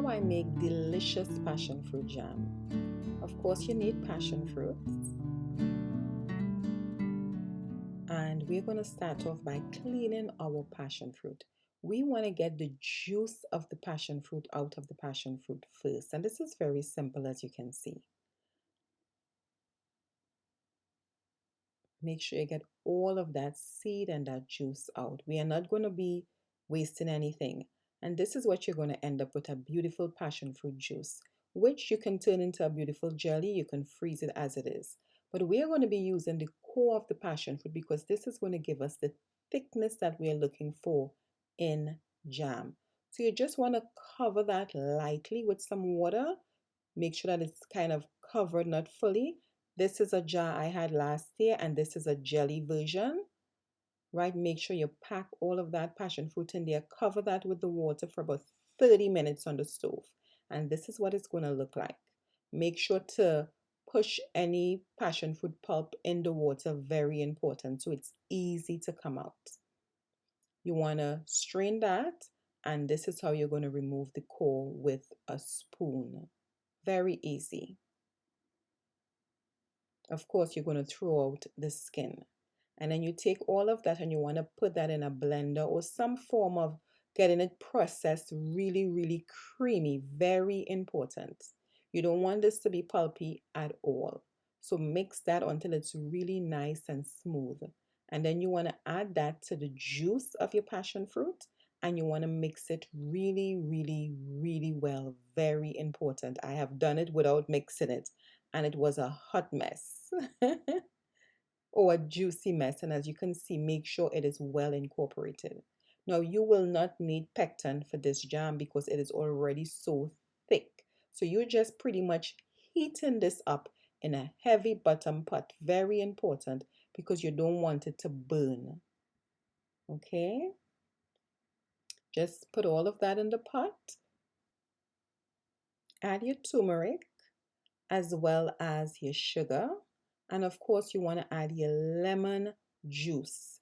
how I make delicious passion fruit jam. Of course, you need passion fruits. And we're going to start off by cleaning our passion fruit. We want to get the juice of the passion fruit out of the passion fruit first. And this is very simple, as you can see. Make sure you get all of that seed and that juice out. We are not going to be wasting anything. And this is what you're going to end up with, a beautiful passion fruit juice, which you can turn into a beautiful jelly. You can freeze it as it is. But we are going to be using the core of the passion fruit because this is going to give us the thickness that we are looking for in jam. So you just want to cover that lightly with some water. Make sure that it's kind of covered, not fully. This is a jar I had last year, and this is a jelly version, right? Make sure you pack all of that passion fruit in there. Cover that with the water for about 30 minutes on the stove. And this is what it's going to look like. Make sure to push any passion fruit pulp in the water, very important, so it's easy to come out. You want to strain that, and this is how you're going to remove the core with a spoon. Very easy. Of course, you're going to throw out the skin. And then you take all of that and you want to put that in a blender or some form of getting it processed really, really creamy. Very important. You don't want this to be pulpy at all. So mix that until it's really nice and smooth. And then you want to add that to the juice of your passion fruit. And you want to mix it really, really, really well. Very important. I have done it without mixing it, and it was a hot mess or a juicy mess. And as you can see, make sure it is well incorporated. Now, you will not need pectin for this jam because it is already so thick. So you're just pretty much heating this up in a heavy bottom pot. Very important because you don't want it to burn. Okay? Just put all of that in the pot. Add your turmeric as well as your sugar. And of course, you want to add your lemon juice.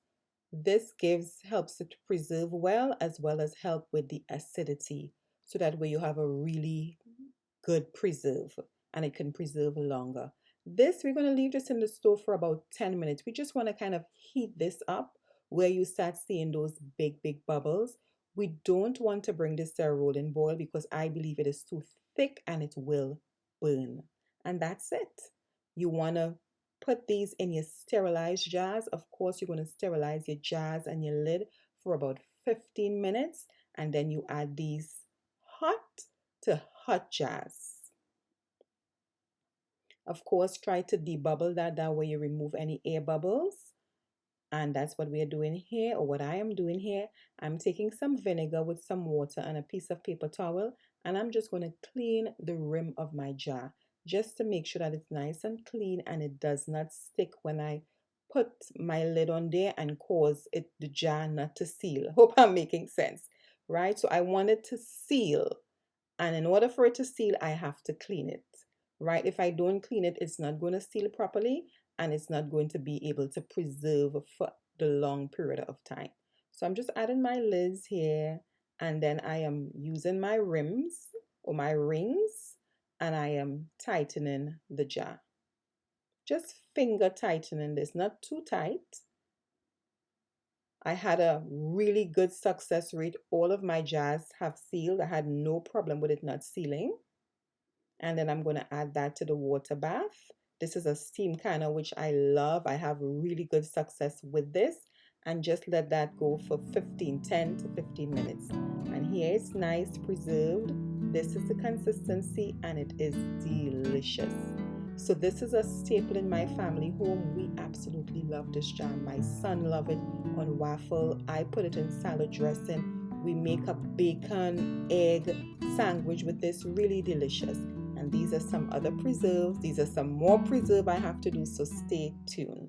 This helps it to preserve well as help with the acidity. So that way you have a really good preserve and it can preserve longer. We're going to leave this in the stove for about 10 minutes. We just want to kind of heat this up where you start seeing those big, big bubbles. We don't want to bring this to a rolling boil because I believe it is too thick and it will burn. And that's it. You want to put these in your sterilized jars. Of course, you're going to sterilize your jars and your lid for about 15 minutes. And then you add these hot to hot jars. Of course, try to debubble that. That way you remove any air bubbles. And that's what we are doing here, or what I am doing here. I'm taking some vinegar with some water and a piece of paper towel, and I'm just going to clean the rim of my jar just to make sure that it's nice and clean and it does not stick when I put my lid on there and cause the jar not to seal. Hope I'm making sense, right? So I want it to seal, and in order for it to seal, I have to clean it, right? If I don't clean it, it's not going to seal properly, and it's not going to be able to preserve for the long period of time. So I'm just adding my lids here, and then I am using my rims or my rings, and I am tightening the jar. Just finger tightening this, not too tight. I had a really good success rate. All of my jars have sealed. I had no problem with it not sealing. And then I'm going to add that to the water bath. This is a steam canner, which I love. I have really good success with this. And just let that go for 10 to 15 minutes. And here it's nice, preserved. This is the consistency, and it is delicious. So this is a staple in my family home. We absolutely love this jam. My son loves it on waffle. I put it in salad dressing. We make a bacon, egg sandwich with this. Really delicious. And these are some other preserves. These are some more preserve I have to do, so stay tuned.